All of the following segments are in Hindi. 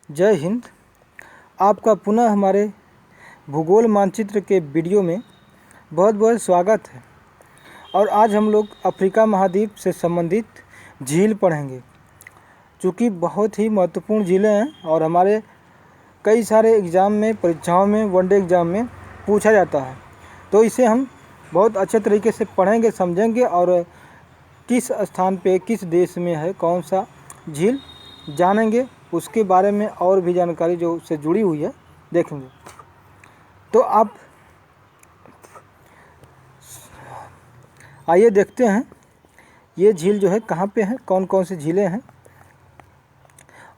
जय हिंद। आपका पुनः हमारे भूगोल मानचित्र के वीडियो में बहुत बहुत स्वागत है। और आज हम लोग अफ्रीका महाद्वीप से संबंधित झील पढ़ेंगे, चूँकि बहुत ही महत्वपूर्ण झीलें हैं और हमारे कई सारे एग्ज़ाम में, परीक्षाओं में, वनडे एग्ज़ाम में पूछा जाता है। तो इसे हम बहुत अच्छे तरीके से पढ़ेंगे, समझेंगे और किस स्थान पे, किस देश में है, कौन सा झील जानेंगे, उसके बारे में और भी जानकारी जो उससे जुड़ी हुई है देखेंगे। तो आप आइए देखते हैं ये झील जो है कहाँ पे है, कौन कौन सी झीलें हैं,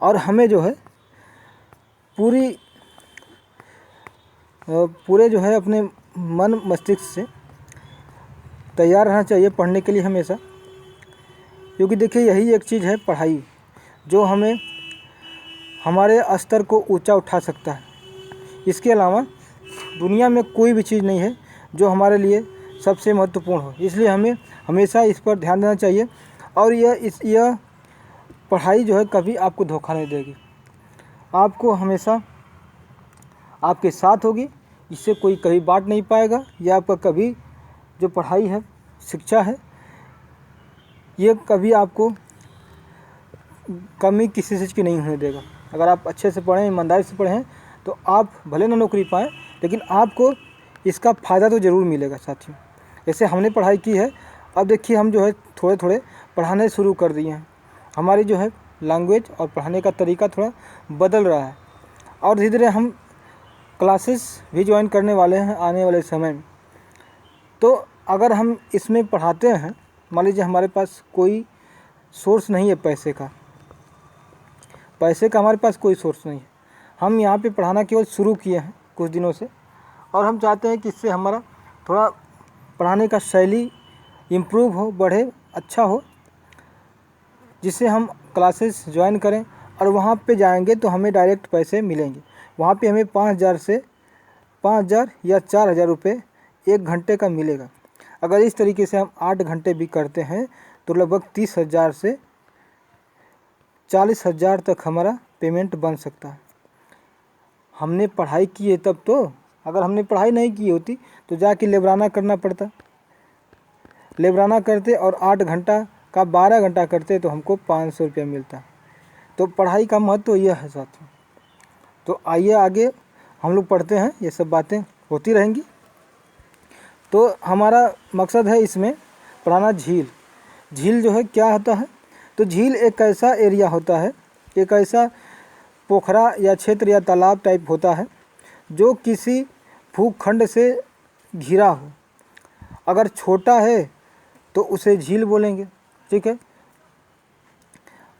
और हमें जो है पूरे जो है अपने मन मस्तिष्क से तैयार रहना चाहिए पढ़ने के लिए हमेशा, क्योंकि देखिए यही एक चीज़ है पढ़ाई जो हमें हमारे स्तर को ऊंचा उठा सकता है। इसके अलावा दुनिया में कोई भी चीज़ नहीं है जो हमारे लिए सबसे महत्वपूर्ण हो, इसलिए हमें हमेशा इस पर ध्यान देना चाहिए। और यह पढ़ाई जो है कभी आपको धोखा नहीं देगी, आपको हमेशा आपके साथ होगी, इससे कोई कभी बांट नहीं पाएगा। यह आपका कभी जो पढ़ाई है, शिक्षा है, ये कभी आपको कमी किसी चीज़ की नहीं होने देगा। अगर आप अच्छे से पढ़ें, ईमानदारी से पढ़ें, तो आप भले ना नौकरी पाएँ, लेकिन आपको इसका फ़ायदा तो ज़रूर मिलेगा साथियों। जैसे हमने पढ़ाई की है, अब देखिए हम जो है थोड़े थोड़े पढ़ाने शुरू कर दिए हैं। हमारी जो है लैंग्वेज और पढ़ाने का तरीका थोड़ा बदल रहा है, और धीरे धीरे हम क्लासेस भी ज्वाइन करने वाले हैं आने वाले समय में। तो अगर हम इसमें पढ़ाते हैं, मान लीजिए हमारे पास कोई सोर्स नहीं है पैसे का हमारे पास कोई सोर्स नहीं है, हम यहाँ पे पढ़ाना केवल शुरू किए हैं कुछ दिनों से, और हम चाहते हैं कि इससे हमारा थोड़ा पढ़ाने का शैली इम्प्रूव हो, बढ़े, अच्छा हो, जिससे हम क्लासेस ज्वाइन करें और वहाँ पे जाएंगे तो हमें डायरेक्ट पैसे मिलेंगे। वहाँ पे हमें 5,000 या 4,000 रुपये 1 घंटे का मिलेगा। अगर इस तरीके से हम 8 घंटे भी करते हैं तो लगभग 30,000 से 40,000 तक हमारा पेमेंट बन सकता है। हमने पढ़ाई की है तब तो, अगर हमने पढ़ाई नहीं की होती तो जाके लेबराना करना पड़ता। लेबराना करते और 8 घंटा का 12 घंटा करते तो हमको 500 रुपया मिलता। तो पढ़ाई का महत्व यह है साथियों। तो आइए आगे हम लोग पढ़ते हैं, ये सब बातें होती रहेंगी। तो हमारा मकसद है इसमें पढ़ाना झील जो है क्या होता है। तो झील एक ऐसा एरिया होता है, एक ऐसा पोखरा या क्षेत्र या तालाब टाइप होता है जो किसी भूखंड से घिरा हो। अगर छोटा है तो उसे झील बोलेंगे, ठीक है,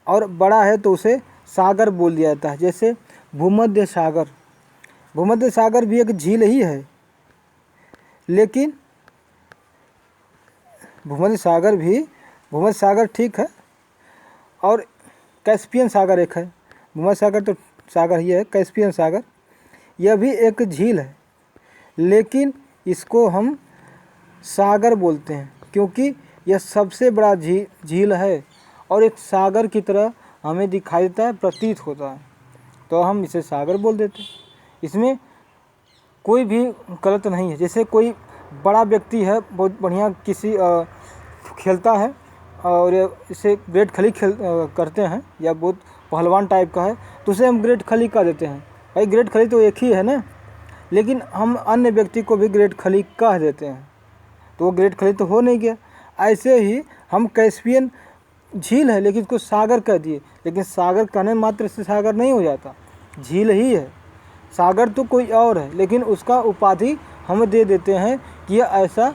और बड़ा है तो उसे सागर बोल दिया जाता है। जैसे भूमध्य सागर भी एक झील ही है, लेकिन भूमध्य सागर ठीक है, और कैस्पियन सागर एक है। भूमध्य सागर तो सागर ही है, कैस्पियन सागर यह भी एक झील है, लेकिन इसको हम सागर बोलते हैं क्योंकि यह सबसे बड़ा झील है और एक सागर की तरह हमें दिखाई देता है, प्रतीत होता है, तो हम इसे सागर बोल देते हैं। इसमें कोई भी गलत नहीं है। जैसे कोई बड़ा व्यक्ति है, बहुत बढ़िया किसी खेलता है और इसे ग्रेट खली करते हैं, या बहुत पहलवान टाइप का है, तो उसे हम ग्रेट खली कह देते हैं। भाई ग्रेट खली तो एक ही है ना, लेकिन हम अन्य व्यक्ति को भी ग्रेट खली कह देते हैं, तो वो ग्रेट खली तो हो नहीं गया। ऐसे ही हम कैस्पियन झील है लेकिन उसको सागर कह दिए, लेकिन सागर कहने मात्र से सागर नहीं हो जाता, झील ही है। सागर तो कोई और है, लेकिन उसका उपाधि हम दे देते हैं कि यह ऐसा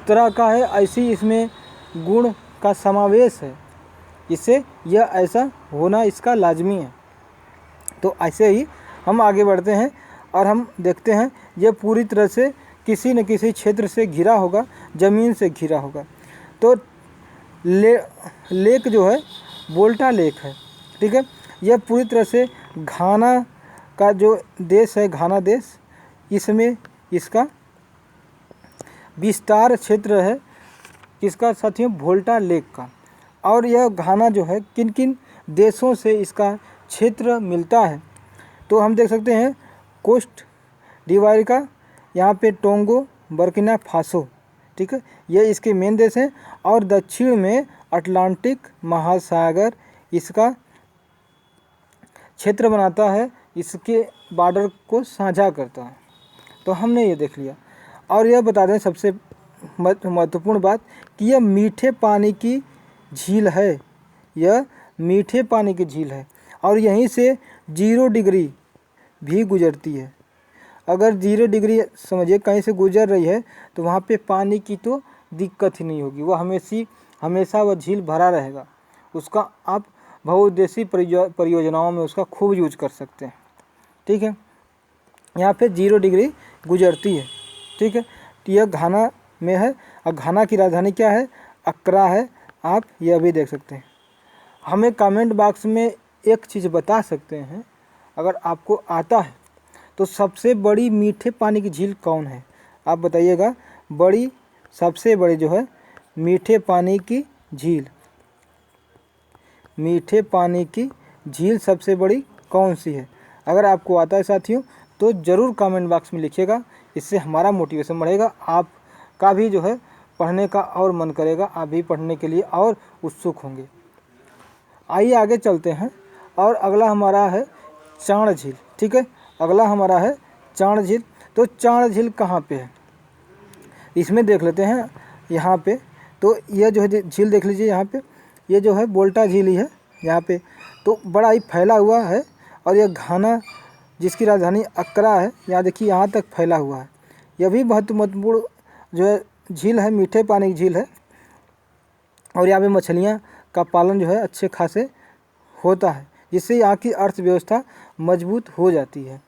तरह का है, ऐसी इसमें गुण का समावेश है, इससे यह ऐसा होना इसका लाजमी है। तो ऐसे ही हम आगे बढ़ते हैं और हम देखते हैं यह पूरी तरह से किसी न किसी क्षेत्र से घिरा होगा, ज़मीन से घिरा होगा। तो लेक जो है वोल्टा लेक है, ठीक है। यह पूरी तरह से घाना का जो देश है, घाना देश, इसमें इसका विस्तार क्षेत्र है किसका साथियों, वोल्टा लेक का। और यह घाना जो है किन किन देशों से इसका क्षेत्र मिलता है। तो हम देख सकते हैं कोस्ट डिवाइड का, यहाँ पे टोंगो, बर्किना फासो, ठीक है, ये इसके मेन देश हैं। और दक्षिण में अटलांटिक महासागर इसका क्षेत्र बनाता है, इसके बॉर्डर को साझा करता है। तो हमने ये देख लिया। और यह बता दें सबसे महत्वपूर्ण बात कि यह मीठे पानी की झील है, यह मीठे पानी की झील है और यहीं से 0 डिग्री भी गुजरती है। अगर 0 डिग्री समझिए कहीं से गुजर रही है तो वहाँ पे पानी की तो दिक्कत ही नहीं होगी, वह हमेशा वह झील भरा रहेगा। उसका आप बहुउद्देशीय परियोजनाओं में उसका खूब यूज कर सकते हैं, ठीक है। यहाँ पे 0 डिग्री गुजरती है, ठीक है। तो यह घाना में है और घाना की राजधानी क्या है, अक्रा है। आप यह भी देख सकते हैं। हमें कमेंट बॉक्स में एक चीज़ बता सकते हैं, अगर आपको आता है तो सबसे बड़ी मीठे पानी की झील कौन है, आप बताइएगा। सबसे बड़ी जो है मीठे पानी की झील, मीठे पानी की झील सबसे बड़ी कौन सी है? अगर आपको आता है साथियों तो ज़रूर कमेंट बॉक्स में लिखिएगा, इससे हमारा मोटिवेशन बढ़ेगा, आपका भी जो है पढ़ने का और मन करेगा, आप भी पढ़ने के लिए और उत्सुक होंगे। आइए आगे चलते हैं। और अगला हमारा है चाण झील, ठीक है। अगला हमारा है चाण झील। तो चाण झील कहाँ पे है, इसमें देख लेते हैं। यहाँ पे तो यह जो है झील देख लीजिए, यहाँ पे ये जो है बोल्टा झील ही है यहाँ पे, तो बड़ा ही फैला हुआ है। और यह घाना जिसकी राजधानी अक्रा है, यहाँ देखिए यहाँ तक फैला हुआ है। यह भी बहुत महत्वपूर्ण जो है झील है, मीठे पानी की झील है। और यहाँ पे मछलियाँ का पालन जो है अच्छे खासे होता है, जिससे यहाँ की अर्थव्यवस्था मजबूत हो जाती है।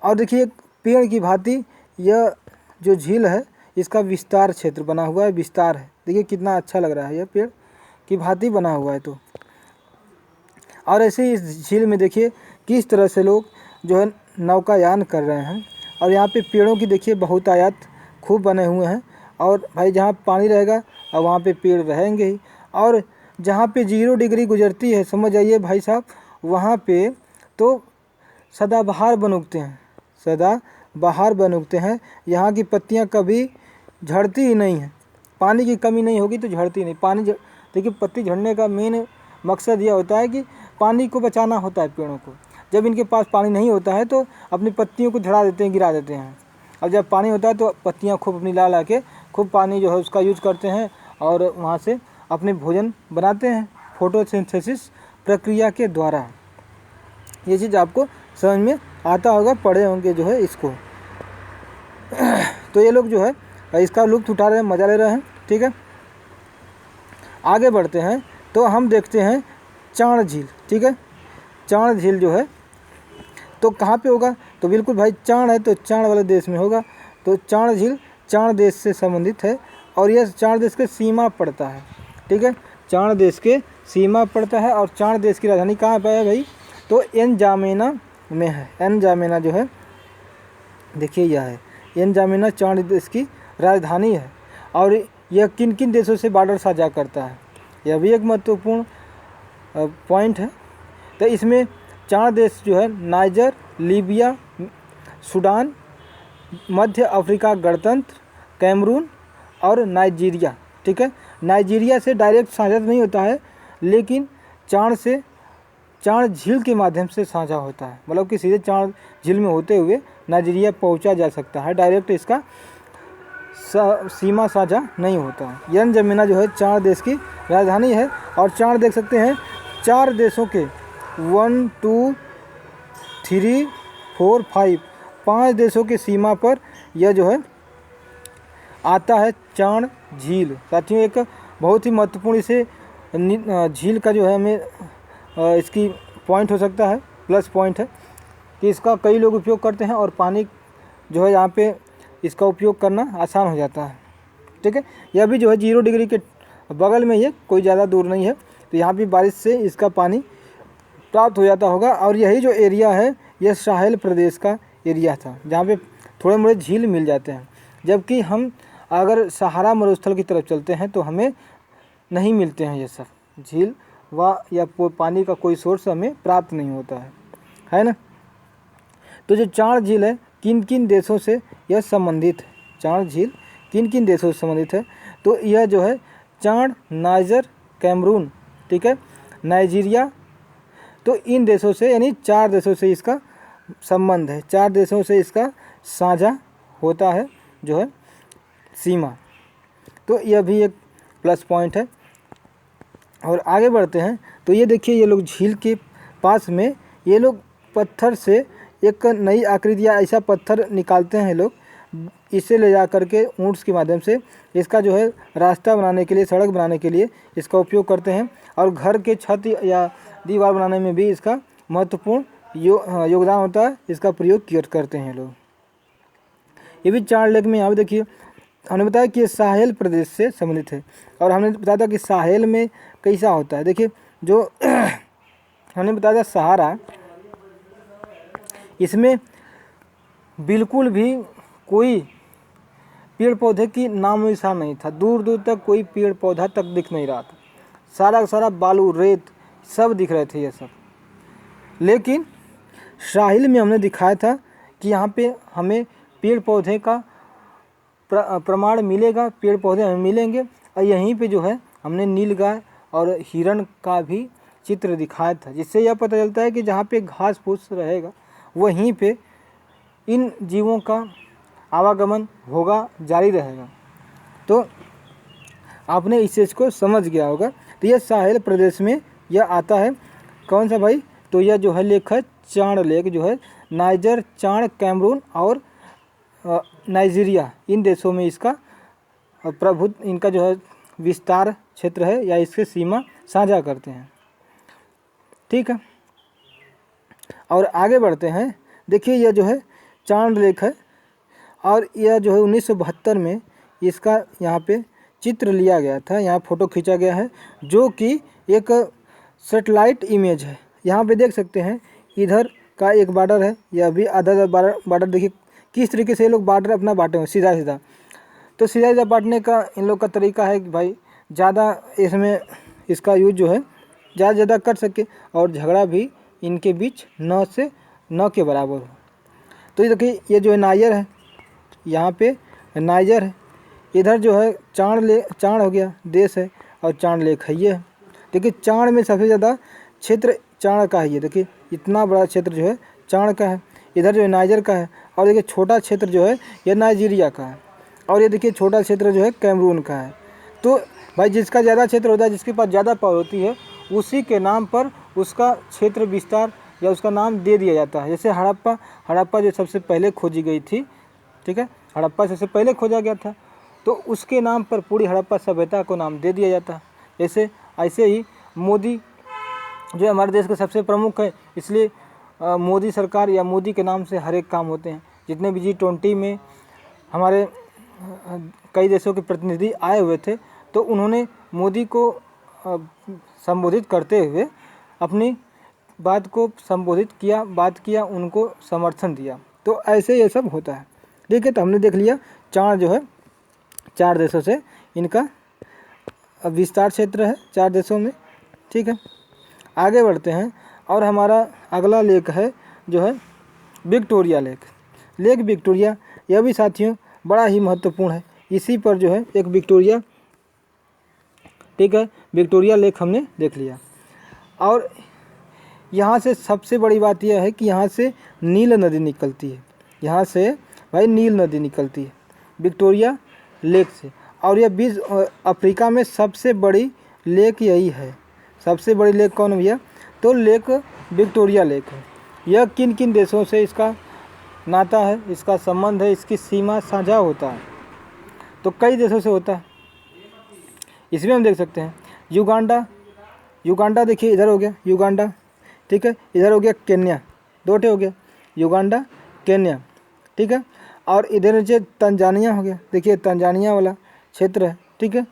और देखिए पेड़ की भांति यह जो झील है इसका विस्तार क्षेत्र बना हुआ है, विस्तार है। देखिए कितना अच्छा लग रहा है, यह पेड़ की भांति बना हुआ है। तो और ऐसे ही इस झील में देखिए किस तरह से लोग जो है नौकायान कर रहे हैं। और यहाँ पे पेड़ों की देखिए बहुतायत खूब बने हुए हैं। और भाई जहाँ पानी रहेगा और वहाँ पे पेड़ रहेंगे ही। और जहाँ पे 0 डिग्री गुजरती है, समझ जाइए भाई साहब, वहाँ पे तो सदाबहार वन उगते हैं, सदाबहार वन उगते हैं। यहाँ की पत्तियाँ कभी झड़ती ही नहीं हैं, पानी की कमी नहीं होगी तो झड़ती नहीं। पानी देखिए पत्ती झड़ने का मेन मकसद यह होता है कि पानी को बचाना होता है पेड़ों को। जब इनके पास पानी नहीं होता है तो अपनी पत्तियों को झड़ा देते हैं, गिरा देते हैं। अब जब पानी होता है तो पत्तियाँ खूब अपनी ला के खूब पानी जो है उसका यूज करते हैं और वहाँ से अपने भोजन बनाते हैं फोटोसिंथेसिस प्रक्रिया के द्वारा। ये चीज़ आपको समझ में आता होगा, पढ़े होंगे जो है इसको। तो ये लोग जो है इसका लुत्फ़ उठा रहे हैं, मज़ा ले रहे हैं, ठीक है। आगे बढ़ते हैं तो हम देखते हैं चाण झील, ठीक है। चाण झील जो है तो कहाँ पे होगा, तो बिल्कुल भाई चाण है तो चाण वाले देश में होगा। तो चाण झील चाण देश से संबंधित है और यह चाण देश के सीमा पड़ता है, ठीक है। चाण देश के सीमा पड़ता है। और चाण देश की राजधानी कहाँ पे है भाई, तो एनजामेना में है। एनजामेना जो है देखिए यह है एनजामेना, चाण देश की राजधानी है। और यह किन किन देशों से बॉर्डर साझा करता है, यह भी एक महत्वपूर्ण पॉइंट है। तो इसमें चार देश जो है नाइजर, लीबिया, सूडान, मध्य अफ्रीका गणतंत्र, कैमरून और नाइजीरिया, ठीक है। नाइजीरिया से डायरेक्ट साझा नहीं होता है, लेकिन चाण झील के माध्यम से साझा होता है। मतलब कि सीधे चाण झील में होते हुए नाइजीरिया पहुंचा जा सकता है, डायरेक्ट इसका सीमा साझा नहीं होता है। एनजामेना जो है चार देश की राजधानी है। और चार देख सकते हैं, 4 देशों के 1 2 3 4 5 देशों की सीमा पर यह जो है आता है चाण झील। साथियों एक बहुत ही महत्वपूर्ण इसे झील का जो है हमें इसकी पॉइंट हो सकता है, प्लस पॉइंट है कि इसका कई लोग उपयोग करते हैं और पानी जो है यहाँ पे इसका उपयोग करना आसान हो जाता है, ठीक है। यह भी जो है 0 डिग्री के बगल में ही है, कोई ज़्यादा दूर नहीं है। तो यहाँ भी बारिश से इसका पानी प्राप्त हो जाता होगा। और यही जो एरिया है यह साहेल प्रदेश का एरिया था, जहाँ पे थोड़े मोड़े झील मिल जाते हैं। जबकि हम अगर सहारा मरुस्थल की तरफ चलते हैं तो हमें नहीं मिलते हैं ये सब झील, या पानी का कोई सोर्स हमें प्राप्त नहीं होता है ना। तो जो चाण झील है किन किन देशों से यह संबंधित है, चाण झील किन किन देशों से संबंधित है, तो यह जो है चाण, नाइजर, कैमरून, ठीक है, नाइजीरिया, तो इन देशों से यानी 4 देशों से इसका संबंध है, 4 देशों से इसका साझा होता है जो है सीमा। तो यह भी एक प्लस पॉइंट है। और आगे बढ़ते हैं तो ये देखिए ये लोग झील के पास में ये लोग पत्थर से एक नई आकृति या ऐसा पत्थर निकालते हैं लोग, इसे ले जा करके ऊँट्स के माध्यम से इसका जो है रास्ता बनाने के लिए, सड़क बनाने के लिए इसका उपयोग करते हैं। और घर के छत या दीवार बनाने में भी इसका महत्वपूर्ण योगदान होता है, इसका प्रयोग करते हैं लोग। ये भी चार लेख में यहाँ पे देखिए हमने बताया कि ये साहेल प्रदेश से संबंधित है। और हमने बताया था कि साहेल में कैसा होता है, देखिए जो हमने बताया था सहारा, इसमें बिल्कुल भी कोई पेड़ पौधे की नामो निशान नहीं था, दूर दूर तक कोई पेड़ पौधा तक दिख नहीं रहा था, सारा का सारा बालू रेत सब दिख रहे थे ये सब। लेकिन साहिल में हमने दिखाया था कि यहाँ पे हमें पेड़ पौधे का प्रमाण मिलेगा, पेड़ पौधे हमें मिलेंगे। और यहीं पे जो है हमने नीलगाय और हिरण का भी चित्र दिखाया था, जिससे यह पता चलता है कि जहाँ पे घास फूस रहेगा वहीं पे इन जीवों का आवागमन होगा, जारी रहेगा। तो आपने इस चीज़ को समझ गया होगा। तो यह साहेल प्रदेश में यह आता है, कौन सा भाई, तो यह जो है लेक है चाण लेक, जो है नाइजर, चाण, कैमरून और नाइजीरिया, इन देशों में इसका प्रभुत्व, इनका जो है विस्तार क्षेत्र है या इसके सीमा साझा करते हैं, ठीक है। और आगे बढ़ते हैं, देखिए यह जो है चाण लेक है और यह जो है 1972 में इसका यहाँ पे चित्र लिया गया था, यहाँ फ़ोटो खींचा गया है, जो कि एक सेटेलाइट इमेज है। यहाँ पे देख सकते हैं इधर का एक बॉर्डर है, यह भी आधा बॉर्डर देखिए किस तरीके से ये लोग बॉर्डर अपना बांटे हुए सीधा सीधा। तो सीधा सीधा बांटने का इन लोग का तरीका है कि भाई ज़्यादा इसमें इसका यूज जो है ज़्यादा कर सके और झगड़ा भी इनके बीच न के बराबर हो। तो ये देखिए ये जो है नाइजर है, यहाँ पे नाइजर है, इधर जो है चाण हो गया देश है और चाण लेक है ये है। देखिए चाण में सबसे ज़्यादा क्षेत्र चाण का है, ये देखिए इतना बड़ा क्षेत्र जो है चाण का है, इधर जो है नाइजर का है, और देखिए छोटा क्षेत्र जो है ये नाइजीरिया का है, और ये देखिए छोटा क्षेत्र जो है कैमरून का है। तो भाई जिसका ज़्यादा क्षेत्र होता है, जिसके पास ज़्यादा पावर होती है, उसी के नाम पर उसका क्षेत्र विस्तार या उसका नाम दे दिया जाता है। जैसे हड़प्पा जो सबसे पहले खोजी गई थी, ठीक है, हड़प्पा सबसे पहले खोजा गया था, तो उसके नाम पर पूरी हड़प्पा सभ्यता को नाम दे दिया जाता है। ऐसे ही मोदी जो हमारे देश के सबसे प्रमुख है, इसलिए मोदी सरकार या मोदी के नाम से हर एक काम होते हैं। जितने भी G20 में हमारे कई देशों के प्रतिनिधि आए हुए थे, तो उन्होंने मोदी को संबोधित करते हुए अपनी बात को संबोधित किया, बात किया, उनको समर्थन दिया। तो ऐसे ये सब होता है, ठीक है। तो हमने देख लिया चाण जो है 4 देशों से इनका विस्तार क्षेत्र है, 4 देशों में, ठीक है। आगे बढ़ते हैं और हमारा अगला लेक है जो है विक्टोरिया लेक विक्टोरिया, यह भी साथियों बड़ा ही महत्वपूर्ण है। इसी पर जो है एक विक्टोरिया, ठीक है, विक्टोरिया लेक हमने देख लिया। और यहाँ से सबसे बड़ी बात यह है कि यहाँ से नील नदी निकलती है, यहाँ से भाई नील नदी निकलती है विक्टोरिया लेक से। और यह अफ्रीका में सबसे बड़ी लेक यही है। सबसे बड़ी लेक कौन है भैया, तो लेक विक्टोरिया लेक है। यह किन किन देशों से इसका नाता है, इसका संबंध है, इसकी सीमा साझा होता है, तो कई देशों से होता है। इसमें हम देख सकते हैं युगांडा देखिए इधर हो गया युगांडा, ठीक है, इधर हो गया केन्या, 2 हो गया युगांडा केन्या, ठीक है। और इधर नीचे तंजानिया हो गया, देखिए तंजानिया वाला क्षेत्र है, ठीक है,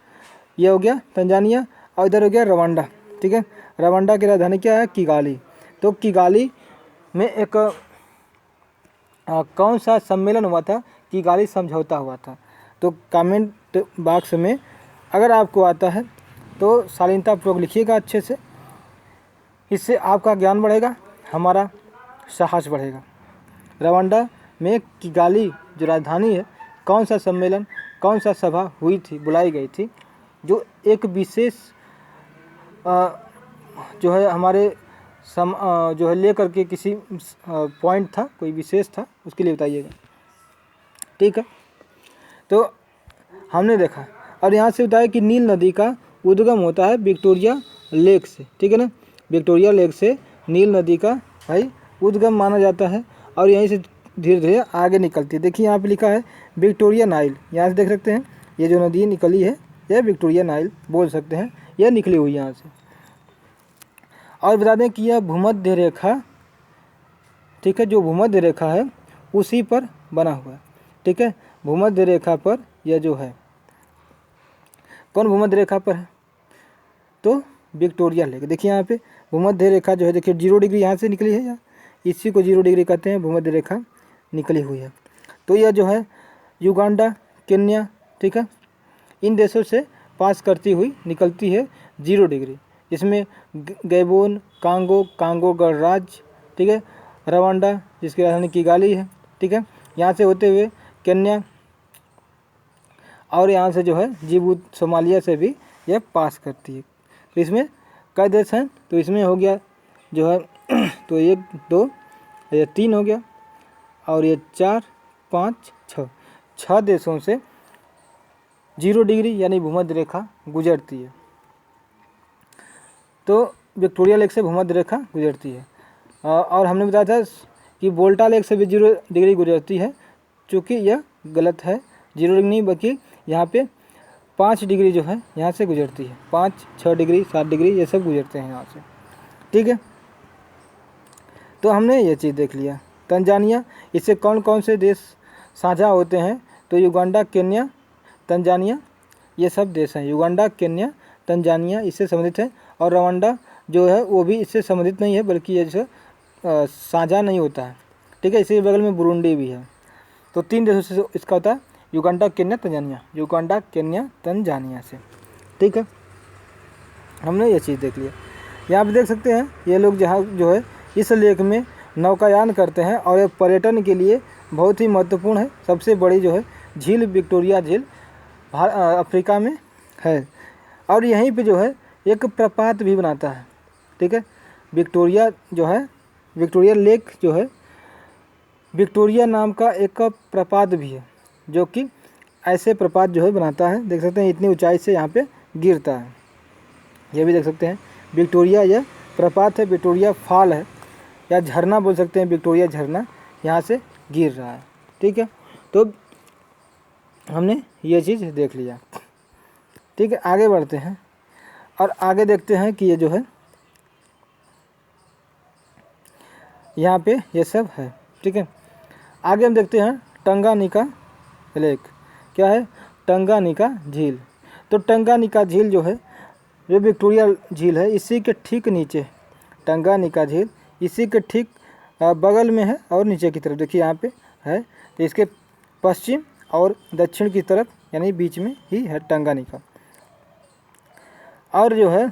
ये हो गया तंजानिया। और इधर हो गया रवांडा, ठीक है, रवांडा की राजधानी क्या है, किगाली। तो किगाली में एक कौन सा सम्मेलन हुआ था, किगाली समझौता हुआ था। तो कमेंट बॉक्स में अगर आपको आता है तो शालीनतापूर्वक लिखिएगा अच्छे से, इससे आपका ज्ञान बढ़ेगा, हमारा साहस बढ़ेगा। रवांडा में किगाली जो राजधानी है, कौन सा सम्मेलन, कौन सा सभा हुई थी, बुलाई गई थी, जो एक विशेष जो है हमारे जो है ले करके किसी पॉइंट था, कोई विशेष था, उसके लिए बताइएगा। ठीक है, तो हमने देखा और यहाँ से बताया कि नील नदी का उद्गम होता है विक्टोरिया लेक से। ठीक है ना, विक्टोरिया लेक से नील नदी का भाई उद्गम माना जाता है और यहीं से धीरे धीरे आगे निकलती है। देखिए यहाँ पे लिखा है विक्टोरिया नाइल, यहाँ से देख सकते हैं ये जो नदी निकली है यह विक्टोरिया नाइल बोल सकते हैं, यह निकली हुई यहाँ से। और बता दें कि यह भूमध्य रेखा, ठीक है, जो भूमध्य रेखा है उसी पर बना हुआ है। ठीक है, भूमध्य रेखा पर यह जो है, कौन भूमध्य रेखा पर है, तो विक्टोरिया लेक। देखिए यहाँ पे भूमध्य रेखा जो है, देखिए 0 डिग्री यहाँ से निकली है, इसी को 0 डिग्री कहते हैं, भूमध्य रेखा निकली हुई है। तो यह जो है युगांडा, केन्या, ठीक है, इन देशों से पास करती हुई निकलती है 0 डिग्री। इसमें गैबोन, कांगो गणराज्य, ठीक है, रवांडा जिसकी राजधानी किगाली है, ठीक है, यहाँ से होते हुए केन्या और यहाँ से जो है जिबूती, सोमालिया से भी यह पास करती है। तो इसमें कई देश हैं, तो इसमें हो गया जो है तो 1 2 ये 3 हो गया और ये 4 5 6 देशों से 0 डिग्री यानी भूमध्य रेखा गुजरती है। तो विक्टोरिया लेक से भूमध्य रेखा गुजरती है। और हमने बताया था कि वोल्टा लेक से भी 0 डिग्री गुजरती है, चूँकि यह गलत है, 0 डिग्री नहीं बल्कि यहाँ पे 5 डिग्री जो है यहाँ से गुजरती है, 5 6 डिग्री 7 डिग्री ये सब गुजरते हैं यहाँ से। ठीक है, तो हमने ये चीज़ देख लिया। तंजानिया, इससे कौन कौन से देश साझा होते हैं, तो युगांडा, केन्या, तंजानिया ये सब देश हैं। युगांडा, केन्या, तंजानिया इससे संबंधित है और रवांडा जो है वो भी इससे संबंधित नहीं है, बल्कि ये जो साझा नहीं होता है। ठीक है, इसी बगल में बुरुंडी भी है। तो 3 देशों से इसका होता है Uganda, Kenya, Tanzania, Uganda, Kenya, Tanzania से। ठीक है, हमने ये चीज़ देख लिया। यहाँ पे देख सकते हैं ये लोग जहाँ जो है इस लेक में नौकायान करते हैं और ये पर्यटन के लिए बहुत ही महत्वपूर्ण है। सबसे बड़ी जो है झील विक्टोरिया झील अफ्रीका में है और यहीं पे जो है एक प्रपात भी बनाता है। ठीक है, विक्टोरिया जो है, विक्टोरिया लेक जो है, विक्टोरिया नाम का एक प्रपात भी है जो कि ऐसे प्रपात जो है बनाता है। देख सकते हैं इतनी ऊंचाई से यहाँ पे गिरता है, ये भी देख सकते हैं। विक्टोरिया यह प्रपात है, विक्टोरिया फॉल है या झरना बोल सकते हैं, विक्टोरिया झरना यहाँ से गिर रहा है। ठीक है, तो हमने ये चीज़ देख लिया। ठीक है, आगे बढ़ते हैं और आगे देखते हैं कि ये जो है यहाँ पे ये सब है। ठीक है, आगे हम देखते हैं टंगानिका लेक। क्या है, टंगानिका झील। तो टंगानिका झील जो है, जो विक्टोरिया झील है, इसी के ठीक नीचे टंगानिका झील इसी के ठीक बगल में है और नीचे की तरफ देखिए यहाँ पे है। तो इसके पश्चिम और दक्षिण की तरफ यानी बीच में ही है टंगानिका। और जो है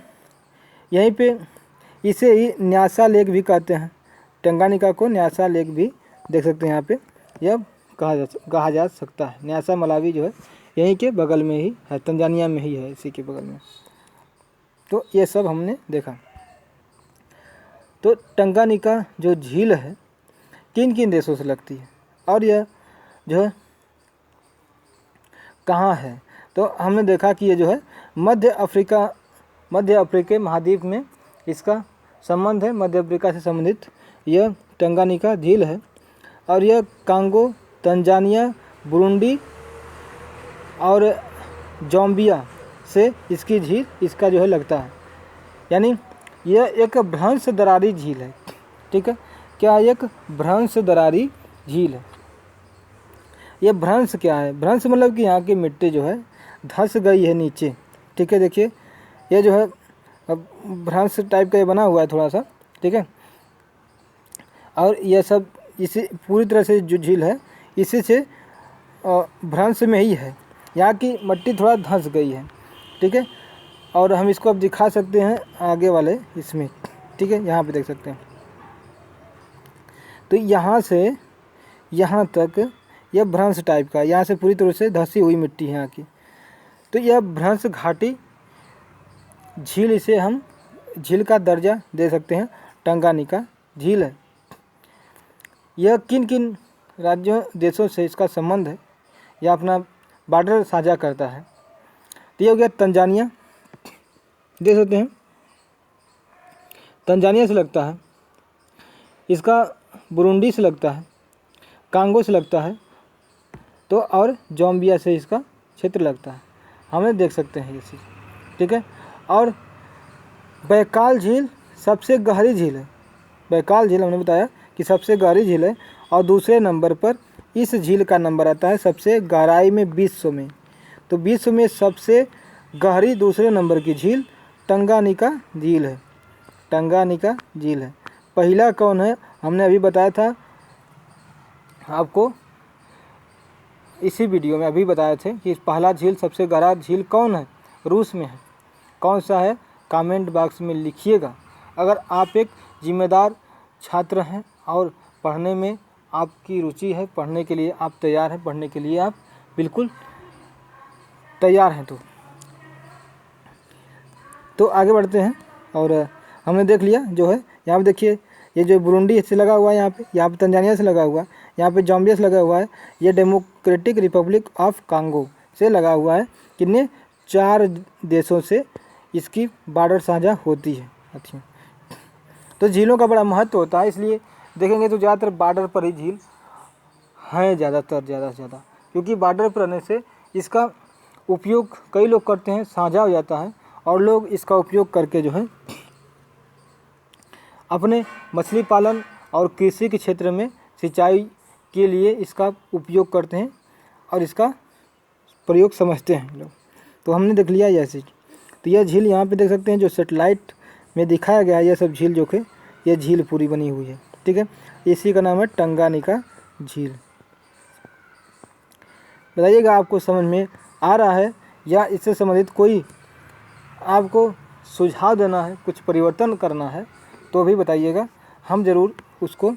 यहीं पे इसे ही न्यासा लेक भी कहते हैं। टंगानिका को न्यासा लेक भी देख सकते हैं यहाँ पे, यह कहा जा सकता है। न्यासा मलावी जो है यहीं के बगल में ही है, तंजानिया में ही है, इसी के बगल में। तो ये सब हमने देखा। तो टंगानिका जो झील है किन किन देशों से लगती है और यह जो है कहाँ है, तो हमने देखा कि ये जो है मध्य अफ्रीका महाद्वीप में इसका संबंध है। मध्य अफ्रीका से संबंधित यह टंगानिका झील है और यह कांगो, तंजानिया, बुरुंडी और जाम्बिया से इसकी झील इसका जो है लगता है। यानी यह एक भ्रंश दरारी झील है। ठीक है, क्या एक भ्रंश दरारी झील है। यह भ्रंश क्या है, भ्रंश मतलब कि यहाँ की मिट्टी जो है धंस गई है नीचे। ठीक है, देखिए ये जो है भ्रंश टाइप का ये बना हुआ है थोड़ा सा। ठीक है, और यह सब इसी पूरी तरह से जो झील है इसी से भ्रंश में ही है, यहाँ की मिट्टी थोड़ा धंस गई है। ठीक है, और हम इसको अब दिखा सकते हैं आगे वाले इसमें। ठीक है, यहाँ पे देख सकते हैं। तो यहाँ से यहाँ तक यह भ्रंश टाइप का, यहाँ से पूरी तरह से धंसी हुई मिट्टी है यहाँ की। तो यह भ्रंश घाटी झील, इसे हम झील का दर्जा दे सकते हैं, टंगानिका झील है। यह किन किन राज्यों देशों से इसका संबंध है, यह अपना बॉर्डर साझा करता है। तो ये हो गया तंजानिया, देख सकते हैं तंजानिया से लगता है, इसका बुरुंडी से लगता है, कांगो से लगता है, तो और जाम्बिया से इसका क्षेत्र लगता है, हमें देख सकते हैं ये चीज़, ठीक है। और बैकाल झील सबसे गहरी झील है। बैकाल झील हमने बताया कि सबसे गहरी झील है, और दूसरे नंबर पर इस झील का नंबर आता है सबसे गहराई में विश्व में। तो विश्व में सबसे गहरी दूसरे नंबर की झील टंगानिका झील है, टंगानिका झील है। पहला कौन है, हमने अभी बताया था आपको, इसी वीडियो में अभी बताए थे कि पहला झील सबसे गहरा झील कौन है, रूस में है। कौन सा है, कमेंट बॉक्स में लिखिएगा। अगर आप एक जिम्मेदार छात्र हैं और पढ़ने में आपकी रुचि है, पढ़ने के लिए आप तैयार हैं, पढ़ने के लिए आप बिल्कुल तैयार हैं, तो आगे बढ़ते हैं। और हमने देख लिया जो है, यहाँ पे देखिए ये जो बुरुंडी से लगा हुआ है, यहाँ पे तंजानिया से लगा हुआ है, यहाँ पे जाम्बिया से लगा हुआ है, ये डेमोक्रेटिक रिपब्लिक ऑफ कांगो से लगा हुआ है। कितने, 4 देशों से इसकी बॉर्डर साझा होती है। अच्छा, तो झीलों का बड़ा महत्व होता है, इसलिए देखेंगे तो ज़्यादातर बॉर्डर पर ही झील हैं, ज़्यादातर ज़्यादा से ज़्यादा, क्योंकि बॉर्डर पर रहने से इसका उपयोग कई लोग करते हैं, साझा हो जाता है, और लोग इसका उपयोग करके जो है अपने मछली पालन और कृषि के क्षेत्र में सिंचाई के लिए इसका उपयोग करते हैं और इसका प्रयोग समझते हैं लोग। तो हमने देख लिया यह चीज़। तो यह झील यहाँ पे देख सकते हैं, जो सेटेलाइट में दिखाया गया है, यह सब झील जो कि यह झील पूरी बनी हुई है, ठीक है। इसी का नाम है टंगानिका झील। बताइएगा आपको समझ में आ रहा है, या इससे संबंधित कोई आपको सुझाव देना है, कुछ परिवर्तन करना है तो भी बताइएगा, हम ज़रूर उसको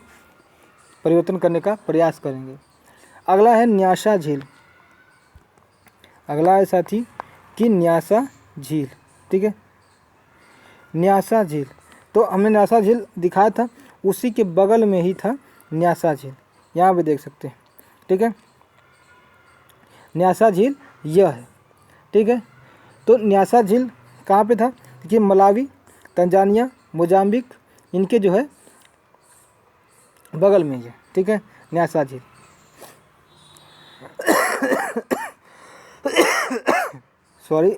परिवर्तन करने का प्रयास करेंगे। अगला है न्यासा झील। अगला है साथी कि न्यासा झील, ठीक है। न्यासा झील, तो हमने न्यासा झील दिखाया था, उसी के बगल में ही था न्यासा झील, यहाँ पे देख सकते हैं, ठीक है। न्यासा झील यह है, ठीक है। तो न्यासा झील कहाँ पे था, देखिए मलावी, तंजानिया, मोजाम्बिक, इनके जो है बगल में ही है, ठीक है, न्यासा झील। सॉरी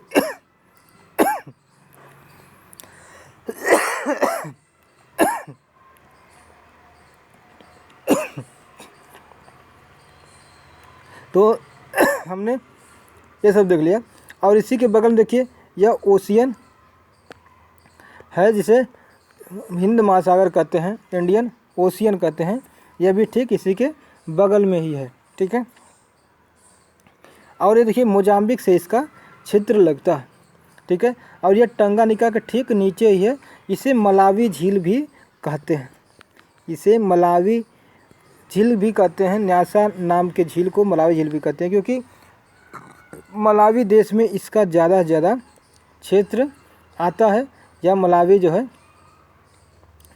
तो हमने ये सब देख लिया। और इसी के बगल में देखिए यह ओशियन है, जिसे हिंद महासागर कहते हैं, इंडियन ओशियन कहते हैं, यह भी ठीक इसी के बगल में ही है, ठीक है। और ये देखिए मोजाम्बिक से इसका क्षेत्र लगता है, ठीक है। और यह टंगानिका के ठीक नीचे ही है, इसे मलावी झील भी कहते हैं, इसे मलावी झील भी कहते हैं। न्यासा नाम के झील को मलावी झील भी कहते हैं, क्योंकि मलावी देश में इसका ज़्यादा से ज़्यादा क्षेत्र आता है, या मलावी जो है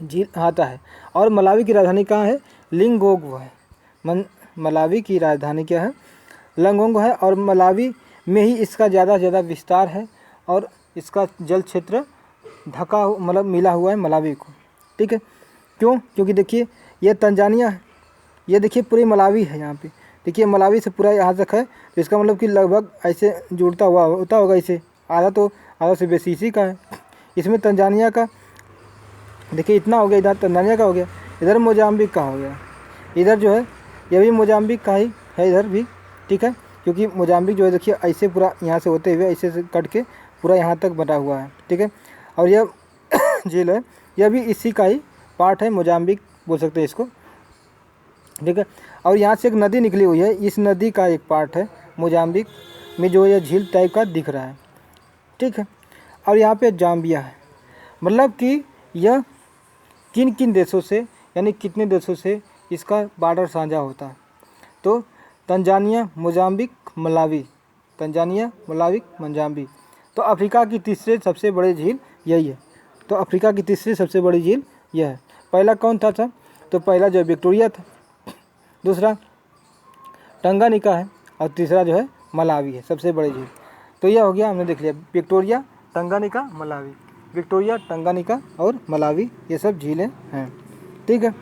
झील आता है। और मलावी की राजधानी कहाँ है, लिंगोंगो है। मलावी की राजधानी क्या है, लिंगोंगो है। और मलावी में ही इसका ज़्यादा से ज़्यादा विस्तार है, और इसका जल क्षेत्र ढका मतलब मिला हुआ है मलावी को, ठीक है। क्यों, क्योंकि देखिए यह तंजानिया है, ये देखिए पूरी मलावी है, यहाँ पे देखिए मलावी से पूरा यहाँ तक है, तो इसका मतलब कि लगभग ऐसे जुड़ता हुआ होता होगा, इसे आधा से बेसी इसी का है। इसमें तंजानिया का देखिए इतना हो गया, इधर तंजानिया का हो गया, इधर मोजाम्बिक का हो गया, इधर जो है ये भी मोजाम्बिक का ही है इधर भी, ठीक है। क्योंकि मोजाम्बिक जो है देखिए ऐसे पूरा यहाँ से होते हुए ऐसे से कट के पूरा यहाँ तक बटा हुआ है, ठीक है। और यह झील है, यह भी इसी का ही पार्ट है, मोजाम्बिक बोल सकते हैं इसको, ठीक है। और यहाँ से एक नदी निकली हुई है, इस नदी का एक पार्ट है मोजाम्बिक में, जो यह झील टाइप का दिख रहा है, ठीक है। और यहाँ पे जाम्बिया है, मतलब कि यह किन किन देशों से यानी कितने देशों से इसका बॉर्डर साझा होता है? तो Tanzania, Mozambique, Malawi, Tanzania, Malawi, Mozambique. तो अफ्रीका की तीसरी सबसे बड़ी झील यही है। तो अफ्रीका की तीसरी सबसे बड़ी झील यह है। पहला कौन था? तो पहला जो है विक्टोरिया था, दूसरा टंगानिका है और तीसरा जो है मलावी है, सबसे बड़ी झील। तो यह हो गया, हमने देख लिया Victoria, Tanganyika, Malawi. Victoria, Tanganyika और मलावी ये सब झीलें हैं। ठीक है,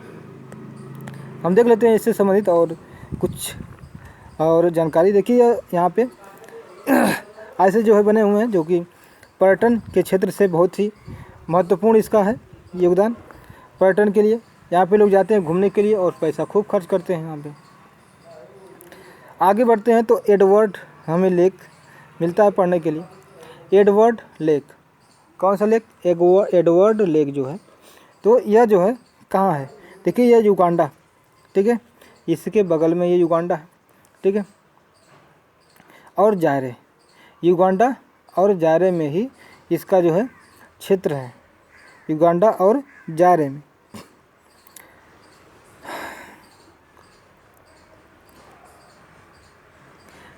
हम देख लेते हैं इससे संबंधित और कुछ और जानकारी। देखिए यहाँ पे ऐसे जो है बने हुए हैं जो कि पर्यटन के क्षेत्र से बहुत ही महत्वपूर्ण इसका है योगदान पर्यटन के लिए। यहाँ पे लोग जाते हैं घूमने के लिए और पैसा खूब खर्च करते हैं यहाँ पे। आगे बढ़ते हैं तो एडवर्ड हमें लेक मिलता है पढ़ने के लिए। एडवर्ड लेक, कौन सा लेक? एडवर्ड लेक जो है, तो यह जो है कहाँ है? देखिए यह युगांडा, ठीक है, इसके बगल में ये युगांडा है, ठीक है, और जायरे, युगांडा और जायरे में ही इसका जो है क्षेत्र है, युगांडा और जायरे में।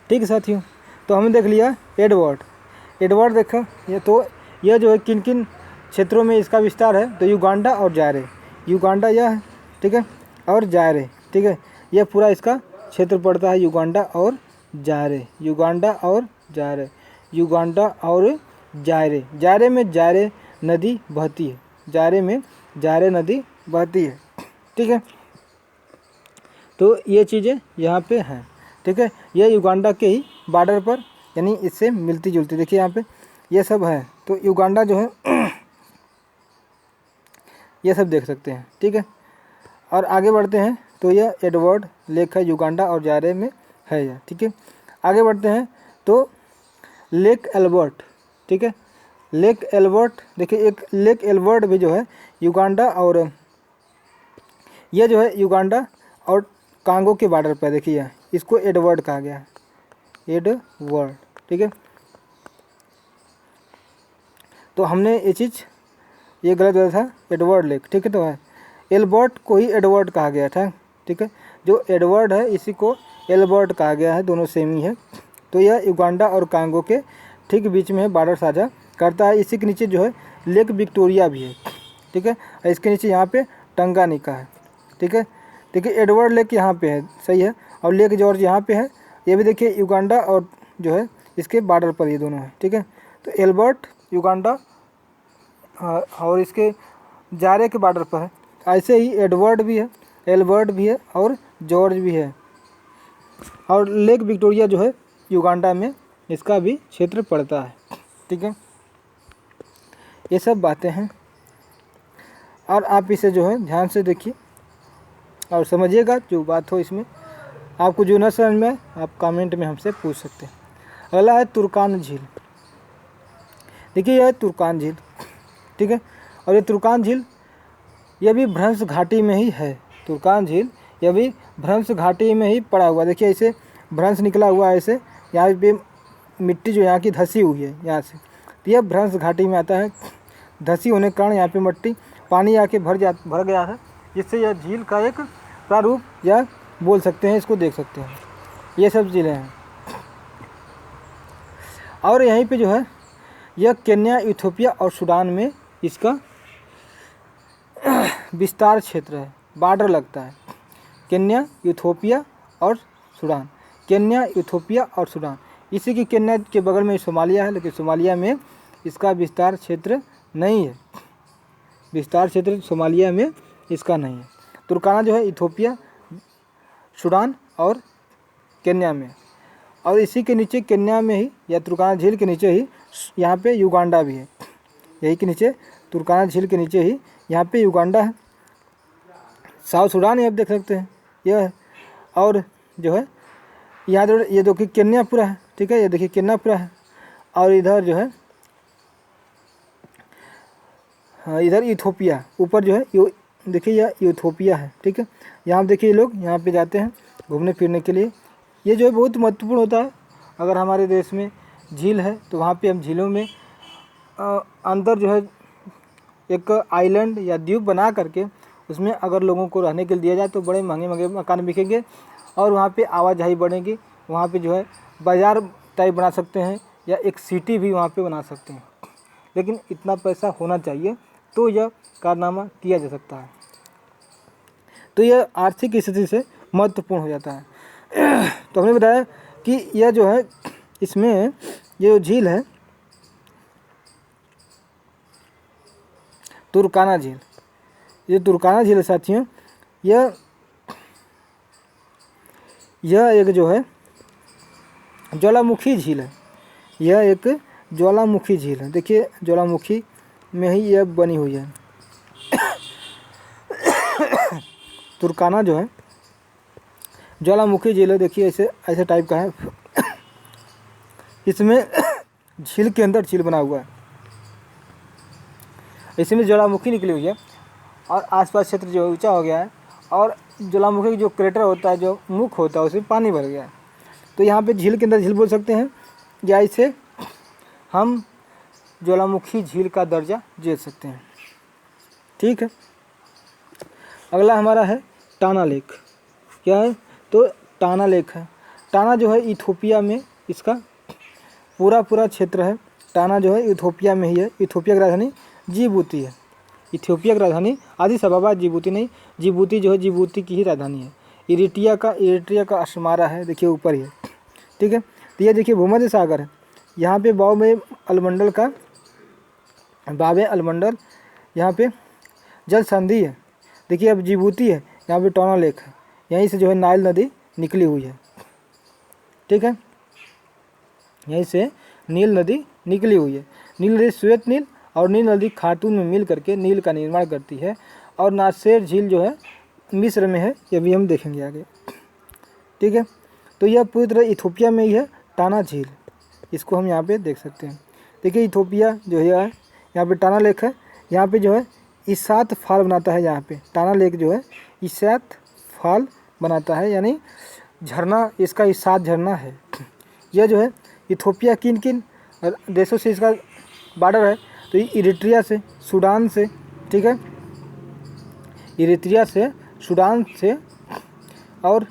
ठीक है साथियों, तो हमने देख लिया एडवर्ड देखा ये। तो यह जो है किन किन क्षेत्रों में इसका विस्तार है? तो युगांडा और जायरे, युगांडा यह है, ठीक है, और जायरे, ठीक है, यह पूरा इसका क्षेत्र पड़ता है युगांडा और जायरे, युगांडा और जायरे, युगांडा और जायरे। जायरे में जायरे नदी बहती है, जायरे में जायरे नदी बहती है, ठीक है। तो ये चीज़ें यहाँ पे हैं, ठीक है। यह युगांडा के ही बॉर्डर पर यानी इससे मिलती जुलती, देखिए यहाँ पे ये सब है। तो युगांडा जो है ये सब देख सकते हैं, ठीक है। और आगे बढ़ते हैं तो यह एडवर्ड लेक है, युगांडा और जायरे में है यह, ठीक है। आगे बढ़ते हैं तो लेक एल्बर्ट, ठीक है, लेक एल्बर्ट। देखिए एक लेक एल्बर्ट भी जो है युगांडा और यह जो है युगांडा और कांगो के बॉर्डर पर, देखिए इसको एडवर्ड कहा गया है, एडवर्ड, ठीक है। तो हमने ये चीज़ ये गलत बताया था, एडवर्ड लेक, ठीक है। तो है एल्बर्ट को ही एडवर्ड कहा गया था, ठीक है। जो एडवर्ड है इसी को एल्बर्ट कहा गया है, दोनों सेम ही है। तो यह युगांडा और कांगो के ठीक बीच में बॉर्डर साझा करता है। इसी के नीचे जो है लेक विक्टोरिया भी है, ठीक है। और इसके नीचे यहाँ पे टंगानिका है, ठीक है। देखिए एडवर्ड लेक यहाँ पे है, सही है, और लेक जॉर्ज यहाँ पे है। ये भी देखिए युगांडा और जो है इसके बॉर्डर पर ये दोनों है, ठीक है। तो एल्बर्ट युगांडा और इसके जायरे के बॉर्डर पर है। ऐसे ही एडवर्ड भी है, एल्बर्ट भी है और जॉर्ज भी है। और लेक विक्टोरिया जो है युगांडा में इसका भी क्षेत्र पड़ता है, ठीक है। ये सब बातें हैं और आप इसे जो है ध्यान से देखिए और समझिएगा जो बात हो इसमें। आपको जो न समझ में आप कमेंट में हमसे पूछ सकते हैं। अगला है तुर्कान झील। देखिए यह है तुर्कान झील, ठीक है। और ये तुर्कान झील यह भी भ्रंश घाटी में ही है। तुर्कान झील यह भी भ्रंश घाटी में ही पड़ा हुआ। देखिए इसे भ्रंश निकला हुआ है, इसे यहाँ पे मिट्टी जो यहाँ की धसी हुई है यहाँ से, तो यह भ्रंश घाटी में आता है। धसी होने के कारण यहाँ पे मिट्टी पानी आके भर गया है, जिससे यह झील का एक प्रारूप या बोल सकते हैं, इसको देख सकते हैं। ये सब झीलें हैं। और यहीं पे जो है यह केन्या, इथियोपिया और सूडान में इसका विस्तार क्षेत्र है, बॉर्डर लगता है। केन्या, इथियोपिया और सूडान, केन्या, इथियोपिया और सूडान। इसी की केन्या के बगल में सोमालिया है, लेकिन सोमालिया में इसका विस्तार क्षेत्र नहीं है। विस्तार क्षेत्र सोमालिया में इसका नहीं है। तुर्काना जो है इथियोपिया, सूडान और केन्या में। और इसी के नीचे केन्या में ही या तुर्काना झील के नीचे ही यहाँ पे युगांडा भी है। यही के नीचे तुर्काना झील के नीचे ही यहाँ पे युगांडा है। साउथ सूडान ये आप देख सकते हैं, यह है। और जो है यहाँ जो ये देखिए केन्यापुरा है, ठीक है, ये देखिए केन्यापुरा है। और इधर जो है हाँ इधर इथियोपिया, ऊपर जो है देखिए यह इथियोपिया है, ठीक है। यहाँ देखिए लोग यहाँ पे जाते हैं घूमने फिरने के लिए। ये जो है बहुत महत्वपूर्ण होता है। अगर हमारे देश में झील है तो वहाँ पे हम झीलों में अंदर जो है एक आइलैंड या द्वीप बना करके उसमें अगर लोगों को रहने के लिए दिया जाए तो बड़े महंगे महंगे मकान बिकेंगे और वहाँ पे आवाजाही बढ़ेगी। वहाँ पे जो है बाज़ार टाइप बना सकते हैं या एक सिटी भी वहाँ पे बना सकते हैं, लेकिन इतना पैसा होना चाहिए तो यह कारनामा किया जा सकता है। तो यह आर्थिक स्थिति से महत्वपूर्ण हो जाता है। तो हमने बताया कि यह जो है इसमें ये जो झील है तुर्काना झील, ये तुर्काना झील है साथियों, यह एक जो है ज्वालामुखी झील है। यह एक ज्वालामुखी झील है। देखिए ज्वालामुखी में ही यह बनी हुई है। तुर्काना जो है ज्वालामुखी झील है। देखिए ऐसे टाइप का है। इसमें झील के अंदर झील बना हुआ है, इसमें ज्वालामुखी निकली हुई है और आसपास क्षेत्र जो ऊंचा हो गया है और ज्वालामुखी की जो क्रेटर होता है, जो मुख होता है, उसमें पानी भर गया है। तो यहाँ पे झील के अंदर झील बोल सकते हैं या इसे हम ज्वालामुखी झील का दर्जा दे सकते हैं। ठीक है। अगला हमारा है टाना लेक। क्या है? तो टाना लेक है। टाना जो है इथोपिया में इसका पूरा क्षेत्र है। टाना जो है इथोपिया में ही है। इथोपिया की राजधानी जिबूती है। इथियोपिया की राजधानी आदिस अबाबा, जिबूती नहीं। जिबूती जो है जिबूती की ही राजधानी है। इरिट्रिया का असमारा है, देखिए ऊपर ही है। ठीक है। तो ये देखिए भूमध्य सागर है। यहाँ पे बावे अलमंडल यहाँ पे जल संधि है। देखिए अब जिबूती है, यहाँ पे टाना लेक है, यहीं से जो है नाइल नदी निकली हुई है। ठीक है, यहीं से नील नदी निकली हुई है। नील नदी श्वेत नील और नील नदी खार्तूम में मिल करके नील का निर्माण करती है। और नासेर झील जो है मिस्र में है, ये भी हम देखेंगे आगे। ठीक है। तो यह पूरी तरह इथोपिया में ही है टाना झील, इसको हम यहाँ पे देख सकते हैं। देखिए इथोपिया जो है यहाँ पे टाना लेक है। यहाँ पे जो है इसात फाल बनाता है। यहाँ पे टाना लेक जो है इसात फाल बनाता है, यानी झरना, इसका इसात झरना है। यह जो है इथोपिया किन किन देशों से इसका बॉर्डर है? तो ये इरिट्रिया से, सूडान से, ठीक है, इरिट्रिया से, सूडान से और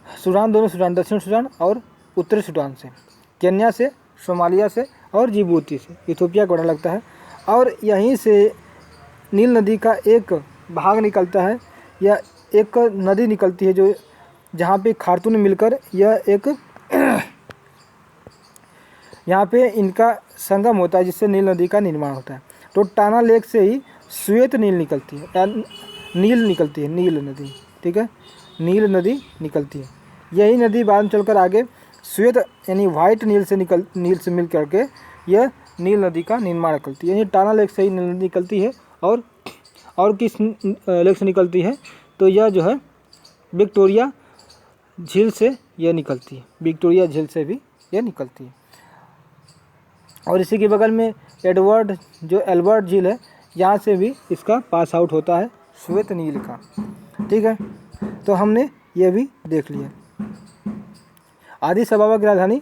सूडान, दोनों सूडान, दक्षिण सूडान और उत्तरी सूडान से, केन्या से, सोमालिया से और जिबूती से इथोपिया को बड़ा लगता है। और यहीं से नील नदी का एक भाग निकलता है, या एक नदी निकलती है जो जहाँ पे खार्तूम मिलकर यह एक यहाँ पे इनका संगम होता है, जिससे नील नदी का निर्माण होता है। तो टाना लेक से ही श्वेत नील निकलती है, या नील निकलती है, नील नदी। ठीक है, नील नदी निकलती है। यही नदी बाद में चलकर आगे श्वेत यानी वाइट नील से मिल करके यह नील नदी का निर्माण करती है। यानी टाना लेक से ही नील नदी निकलती है। और किस लेक से निकलती है? तो यह जो है विक्टोरिया झील से यह निकलती है। विक्टोरिया झील से भी यह निकलती है। और इसी के बगल में एल्बर्ट झील है, यहाँ से भी इसका पास आउट होता है श्वेत नील का। ठीक है, तो हमने ये भी देख लिया। आदिस अबाबा की राजधानी,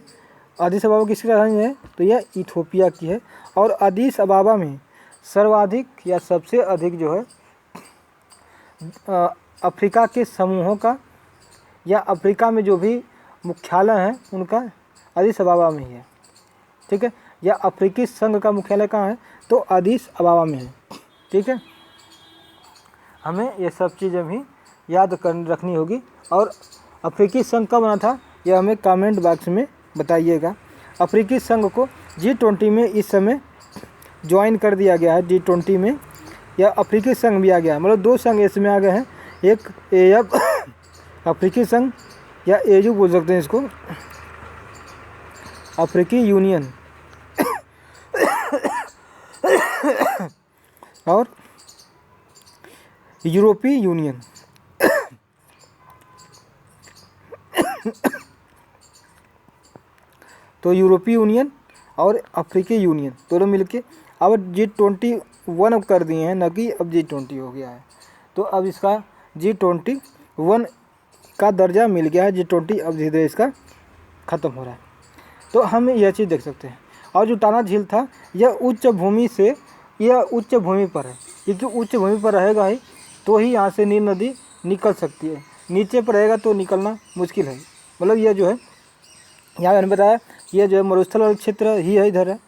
आदिस अबाबा किसकी राजधानी है? तो यह इथोपिया की है। और आदिस अबाबा में सर्वाधिक या सबसे अधिक जो है अफ्रीका के समूहों का, या अफ्रीका में जो भी मुख्यालय हैं उनका आदिस अबाबा में ही है। ठीक है, या अफ्रीकी संघ का मुख्यालय कहाँ है? तो आदिस अबाबा में है। ठीक है, हमें ये सब चीज़ें भी याद रखनी होगी। और अफ्रीकी संघ कब बना था यह हमें कमेंट बॉक्स में बताइएगा। अफ्रीकी संघ को G20 में इस समय ज्वाइन कर दिया गया है। G20 में या अफ्रीकी संघ भी आ गया है, मतलब दो संघ इसमें आ गए हैं। एक AF अफ्रीकी संघ, या AU बोल सकते हैं इसको, अफ्रीकी यूनियन, और यूरोपीय यूनियन। तो यूरोपीय यूनियन और अफ्रीकी यूनियन दोनों मिलके अब G21 कर दिए हैं, न कि अब G20 हो गया है। तो अब इसका G21 का दर्जा मिल गया है। G20 अब धीरे धीरे इसका ख़त्म हो रहा है। तो हम यह चीज़ देख सकते हैं। और जो टाना झील था यह उच्च भूमि से यह उच्च भूमि पर है, क्योंकि उच्च भूमि पर रहेगा ही तो ही यहाँ से नील नदी निकल सकती है, नीचे पर रहेगा तो निकलना मुश्किल है। मतलब यह जो है यहाँ मैंने बताया यह जो है मरुस्थल वाला क्षेत्र ही है, इधर है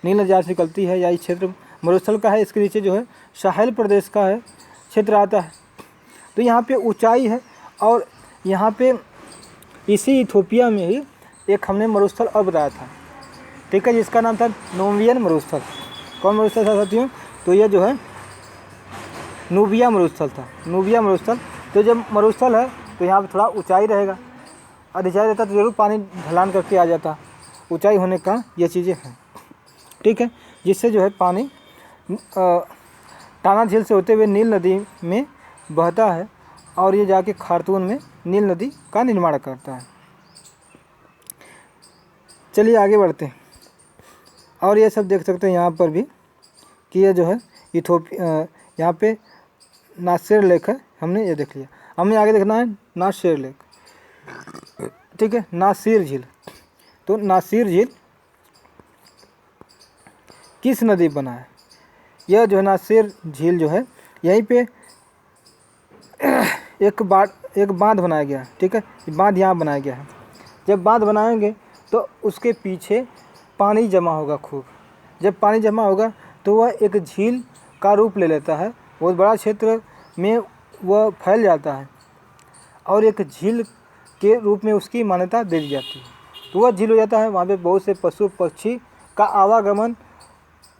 नील नदी यहाँ से निकलती है, या इस क्षेत्र मरुस्थल का है, इसके नीचे जो है साहेल प्रदेश का है क्षेत्र आता है। तो यहाँ पे ऊंचाई है, और यहाँ पे इसी इथोपिया में ही एक हमने मरुस्थल और बताया था, ठीक है, जिसका नाम था नूबियन मरुस्थल। कौन मरुस्थल था साथियों? तो यह जो है नूबिया मरुस्थल था, नूबिया मरुस्थल। तो जब मरुस्थल है तो यहाँ पे थोड़ा ऊंचाई रहेगा, और ऊंचाई रहता तो जरूर पानी ढलान करके आ जाता, ऊंचाई होने का ये चीज़ें हैं, ठीक है, जिससे जो है पानी टाना झील से होते हुए नील नदी में बहता है, और ये जाके खार्तून में नील नदी का निर्माण करता है। चलिए आगे बढ़ते हैं, और ये सब देख सकते हैं यहाँ पर भी कि ये जो है यहाँ पे नासिर लेक है, हमने ये देख लिया। हमें आगे देखना है नासिर लेक, ठीक है, नासिर झील। तो नासिर झील किस नदी बना है? यह जो है नासिर झील जो है यहीं पे एक बांध बनाया गया है, ठीक है, बांध यहाँ बनाया गया है। जब बांध बनाएंगे तो उसके पीछे पानी जमा होगा खूब, जब पानी जमा होगा तो वह एक झील का रूप ले लेता है, बहुत बड़ा क्षेत्र में वह फैल जाता है, और एक झील के रूप में उसकी मान्यता दे दी जाती है। तो वह झील हो जाता है, वहाँ पे बहुत से पशु पक्षी का आवागमन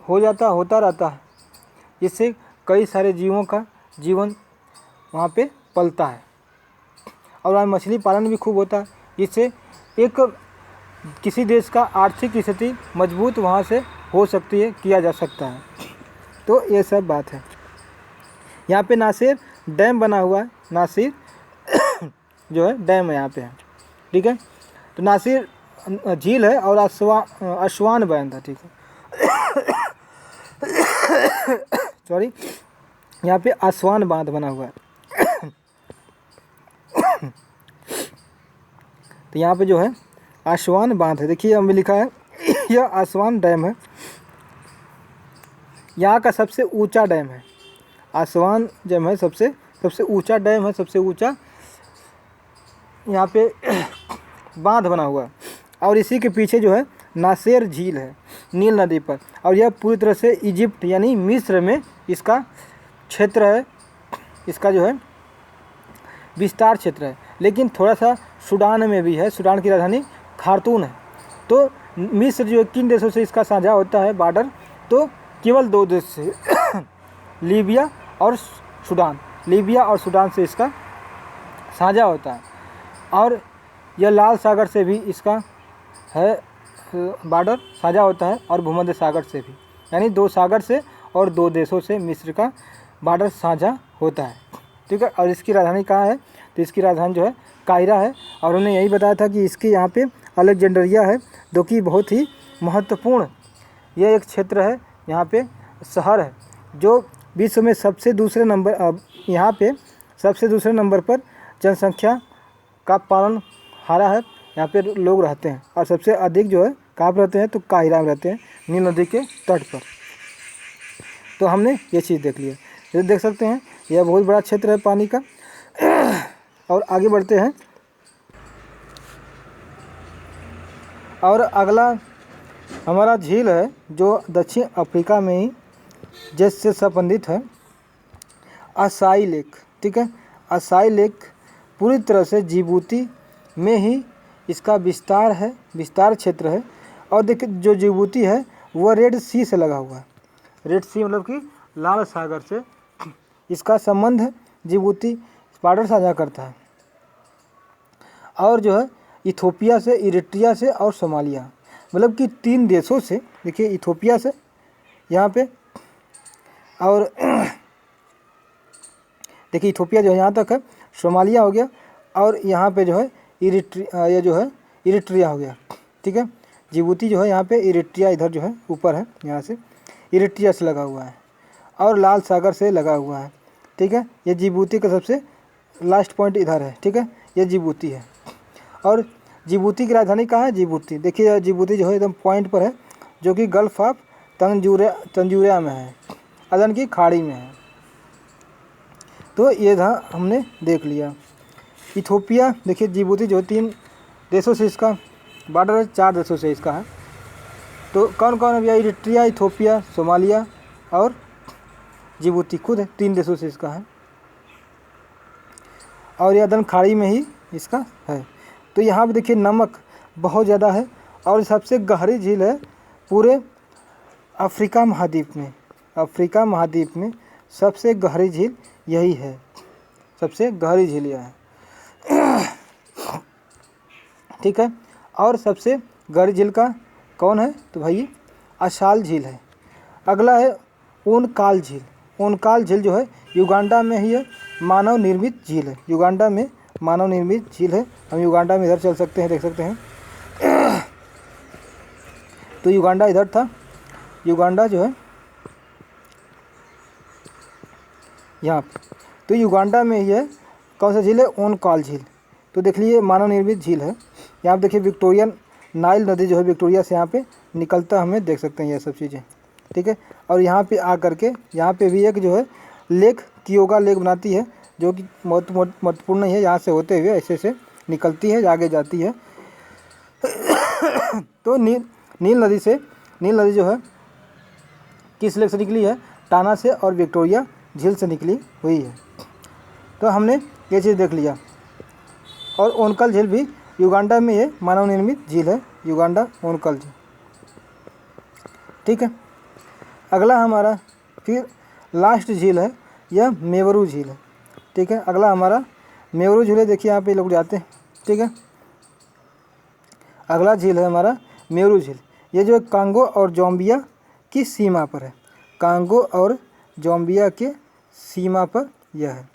होता रहता है, जिससे कई सारे जीवों का जीवन वहाँ पे पलता है, और वहाँ मछली पालन भी खूब होता है, जिससे एक किसी देश का आर्थिक स्थिति मजबूत वहाँ से हो सकती है, किया जा सकता है। तो ये सब बात है। यहाँ पे नासिर डैम बना हुआ है, नासिर जो है डैम यहाँ पे है, ठीक है। तो नासिर झील है और असवान बांध है, ठीक है, सॉरी, यहाँ पे असवान बांध बना हुआ है। तो यहाँ पे जो है आसवान बांध है, देखिए हमें लिखा है यह आसवान डैम है, यहाँ का सबसे ऊंचा डैम है। आसवान डैम है सबसे ऊंचा डैम है, सबसे ऊंचा यहाँ पे बांध बना हुआ है, और इसी के पीछे जो है नासिर झील है नील नदी पर, और यह पूरी तरह से इजिप्ट यानी मिस्र में इसका क्षेत्र है, इसका जो है विस्तार क्षेत्र है। लेकिन थोड़ा सा सूडान में भी है, सूडान की राजधानी खार्तून है। तो मिस्र जो है किन देशों से इसका साझा होता है बॉर्डर? तो केवल 2 देश से लीबिया और सूडान, लीबिया और सूडान से इसका साझा होता है, और यह लाल सागर से भी इसका है बॉर्डर साझा होता है, और भूमध्य सागर से भी, यानी 2 सागर से और 2 देशों से मिस्र का बॉर्डर साझा होता है, ठीक है। और इसकी राजधानी कहाँ है? तो इसकी राजधानी जो है काहिरा है, और उन्होंने यही बताया था कि इसके यहाँ पे अलेक्जेंड्रिया है, जो कि बहुत ही महत्वपूर्ण यह एक क्षेत्र है, यहाँ पे शहर है, जो विश्व में सबसे दूसरे नंबर यहाँ पे सबसे दूसरे नंबर पर जनसंख्या का पालन हारा है, यहाँ पे लोग रहते हैं, और सबसे अधिक जो है कहाँ पर रहते हैं? तो काहिरा में रहते हैं, नील नदी के तट पर। तो हमने ये चीज़ देख लिया, ये देख सकते हैं यह बहुत बड़ा क्षेत्र है पानी का। और आगे बढ़ते हैं, और अगला हमारा झील है जो दक्षिण अफ्रीका में ही जिससे संबंधित है, असाई लेक, ठीक है। असाई लेक पूरी तरह से जिबूती में ही इसका विस्तार है, विस्तार क्षेत्र है, और देखिए जो जिबूती है वह रेड सी से लगा हुआ है, रेड सी मतलब कि लाल सागर से इसका संबंध है, जिबूती बॉर्डर साझा करता है, और जो है इथोपिया से, इरिट्रिया से और सोमालिया, मतलब कि 3 देशों से, देखिए इथोपिया से यहाँ पे, और देखिए इथोपिया जो है यहाँ तक है, सोमालिया हो गया, और यहाँ पे जो है ये जो है इरिट्रिया हो गया, ठीक है। जिबूती जो है यहाँ पे, इरिट्रिया इधर जो है ऊपर है, यहाँ से इरिट्रिया से लगा हुआ है, और लाल सागर से लगा हुआ है, ठीक है। ये जिबूती का सबसे लास्ट पॉइंट इधर है, ठीक है, ये जिबूती है। और जिबूती की राजधानी कहाँ है? जिबूती, देखिए जिबूती जो है एकदम पॉइंट पर है, जो कि गल्फ ऑफ तंजूरिया में है, अदन की खाड़ी में है। तो ये था हमने देख लिया। इथोपिया देखिए, जिबूती जो 3 देशों से इसका बॉर्डर है, 4 देशों से इसका है। तो कौन कौन है भैया? इरिट्रिया, इथोपिया, सोमालिया और जिबूती खुद है, 3 देशों से इसका है। और ये अदन खाड़ी में ही इसका है। तो यहाँ पे देखिए नमक बहुत ज़्यादा है और सबसे गहरी झील है पूरे अफ्रीका महाद्वीप में। अफ्रीका महाद्वीप में सबसे गहरी झील यही है, सबसे गहरी झील यह है। ठीक है। और सबसे गहरी झील का कौन है? तो भाई अशाल झील है। अगला है ओनकाल झील। ओनकाल झील जो है युगांडा में ही है, मानव निर्मित झील है। युगांडा में मानव निर्मित झील है। हम युगांडा में इधर चल सकते हैं, देख सकते हैं। तो युगांडा इधर था, युगांडा जो है यहाँ पे। तो युगांडा में ही है कौन सा झील है? ओनकाल झील। तो देख लीजिए मानव निर्मित झील है। यहाँ पे देखिए विक्टोरिया नाइल नदी जो है विक्टोरिया से यहाँ पे निकलता, हमें देख सकते हैं ये सब चीज़ें। ठीक है। और यहाँ पे आ करके यहाँ पे भी एक जो है लेक कियोगा लेक बनाती है, जो कि महत्वपूर्ण नहीं है। यहाँ से होते हुए ऐसे से निकलती है, आगे जाती है। तो नील नदी जो है किस लेक से निकली है? टाना से और विक्टोरिया झील से निकली हुई है। तो हमने ये चीज़ देख लिया। और ओनकल झील भी युगांडा में ये मानव निर्मित झील है, युगांडा ओनकल झील। ठीक है। अगला हमारा फिर लास्ट झील है, यह मेवरू झील है। ठीक है। अगला हमारा मेवरू झील है। देखिए यहाँ पे लोग जाते हैं। ठीक है। अगला झील है हमारा मेवरू झील। ये जो कांगो और जाम्बिया की सीमा पर है, कांगो और जाम्बिया के सीमा पर यह है,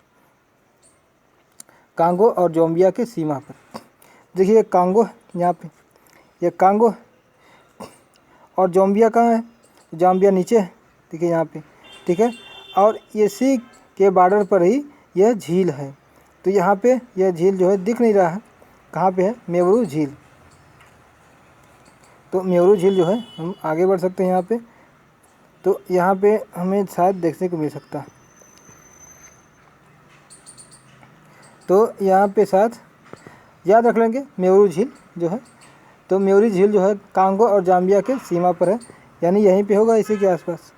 कांगो और जाम्बिया के सीमा पर। देखिए कांगो यहाँ पे, ये कांगो और जाम्बिया कहाँ है? जाम्बिया नीचे है, देखिए यहाँ पे। ठीक है। और इसी के बॉर्डर पर ही यह झील है। तो यहाँ पे यह झील जो है दिख नहीं रहा है, कहाँ पे है? मेवरू झील। तो मेवरू झील जो है हम आगे बढ़ सकते हैं यहाँ पे। तो यहाँ पे हमें शायद देखने को मिल सकता है। तो यहाँ पे शायद याद रख लेंगे मेवरू झील जो है। तो मेवरू झील जो है कांगो और जाम्बिया के सीमा पर है, यानी यहीं पे होगा, इसी के आसपास।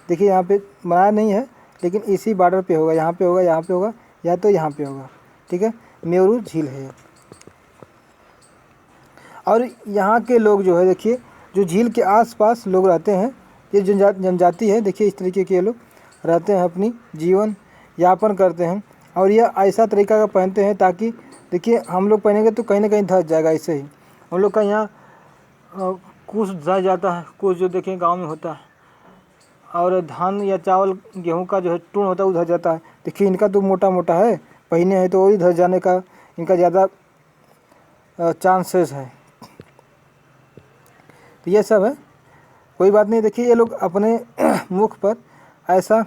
देखिए यहाँ पे बनाया नहीं है, लेकिन इसी बॉर्डर पे होगा, यहाँ पे होगा, यहाँ पे होगा, या तो यहाँ पे होगा। ठीक है। मेवरू झील है। और यहाँ के लोग जो है देखिए, जो झील के आसपास लोग रहते हैं, ये जनजाति है। देखिए इस तरीके के लोग रहते हैं, अपनी जीवन यापन करते हैं। और यह ऐसा तरीका का पहनते हैं ताकि देखिए हम लोग पहनेंगे तो कहीं ना कहीं धंस जाएगा। ऐसे ही हम लोग का यहाँ कुछ धंस जाता है, कुछ जो देखें गांव में होता है। और धान या चावल गेहूं का जो है टून होता है वो धंस जाता है। देखिए इनका तो मोटा मोटा है, पहने हैं तो वही धंस जाने का इनका ज़्यादा चांसेस है। तो ये सब है, कोई बात नहीं। देखिए ये लोग अपने मुख पर ऐसा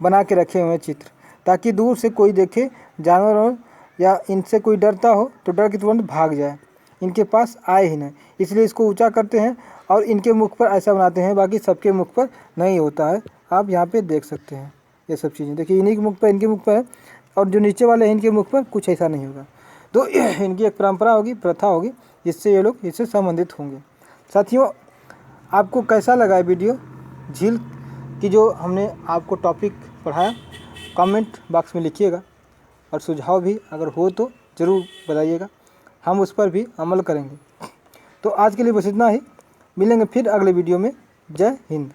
बना के रखे हुए हैं चित्र, ताकि दूर से कोई देखे जानवर हो या इनसे कोई डरता हो तो डर के तुरंत भाग जाए, इनके पास आए ही नहीं। इसलिए इसको ऊंचा करते हैं और इनके मुख पर ऐसा बनाते हैं, बाकी सबके मुख पर नहीं होता है। आप यहाँ पे देख सकते हैं ये सब चीज़ें। देखिए इन्हीं के मुख पर, इनके मुख पर है, और जो नीचे वाले हैं इनके मुख पर कुछ ऐसा नहीं होगा। तो इनकी एक परंपरा होगी, प्रथा होगी, जिससे ये लोग इससे संबंधित होंगे। साथियों, आपको कैसा लगा वीडियो झील की जो हमने आपको टॉपिक पढ़ाया? कमेंट बॉक्स में लिखिएगा, और सुझाव भी अगर हो तो ज़रूर बताइएगा, हम उस पर भी अमल करेंगे। तो आज के लिए बस इतना ही, मिलेंगे फिर अगले वीडियो में। जय हिंद।